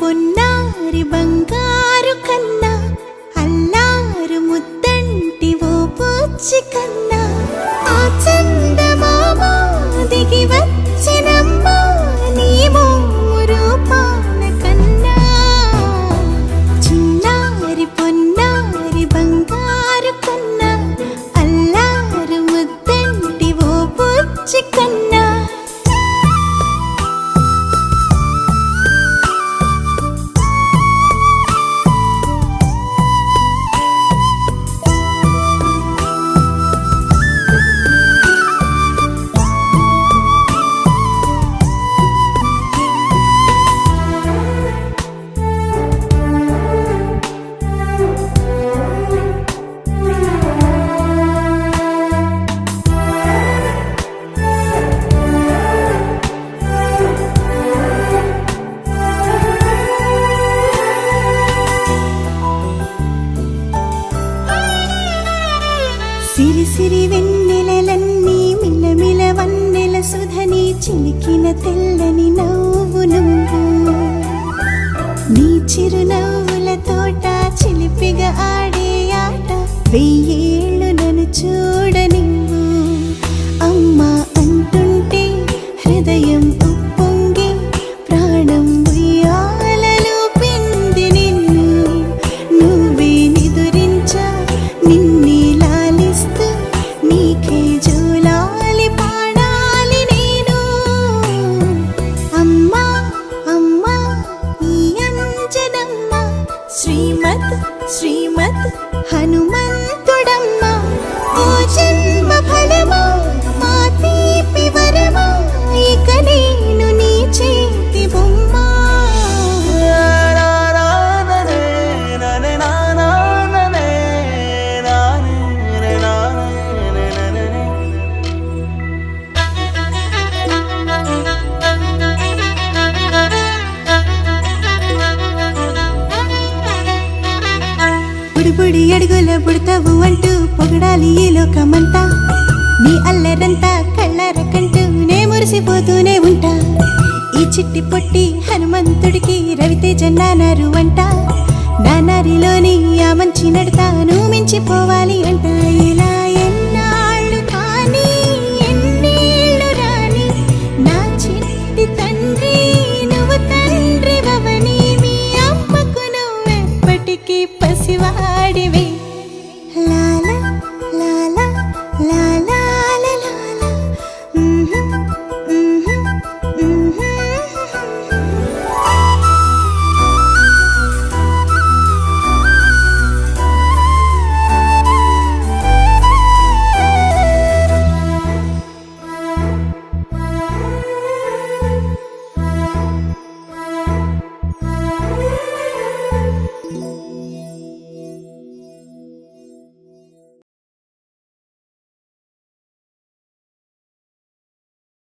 పొన్నారి బంగారు కన్నా అల్లారు ముద్దంటి ఓ పూచి కన్నా ఆ చందమామ దిగి వచ్చినమ్మా నీ రూపాల కన్నా చిన్నారి పొన్నారి బంగారు కన్నా అల్లారు ముద్దంటి ఓ పూచి కన్నా సిరి సిరి వెన్నెలలన్నీ మిలమిల వన్నెల సుధని చిలికిన తెల్లని నవ్వు నువ్వు నీ చిరునవ్వుల తోట చిలిపిగా ఆడే ఆట వెయ్యేళ్ళు నన్ను చూడ నువ్వు అమ్మా అంటుంటే హృదయం ఉప్పొంగి ప్రాణం ఉయ్యాలలో పిండి నిన్ను నువ్వే నిదురించా నిన్నే నీకే జోలాలి పాడాలి నేను అమ్మా అమ్మా ఈ అంజనమ్మ శ్రీమత్ శ్రీమత్ హనుమంతుడమ్మ ఓ జన్మ ఫలమా మా తీపి వరమా ఇక నేను నీ చేతి బొమ్మ బుడి అడుగుల బుడతావు అంటూ పొగడాలి ఈ లోకమంతా నీ అల్లరంతా కళ్ళారకంటూ నే మురిసిపోతూనే ఉంటా ఈ చిట్టి పొట్టి హనుమంతుడికి రవితేజ నానారు అంట నానారిలోని ఆ మంచి నడతా నువ్వు మించిపోవాలి అంట ఇలా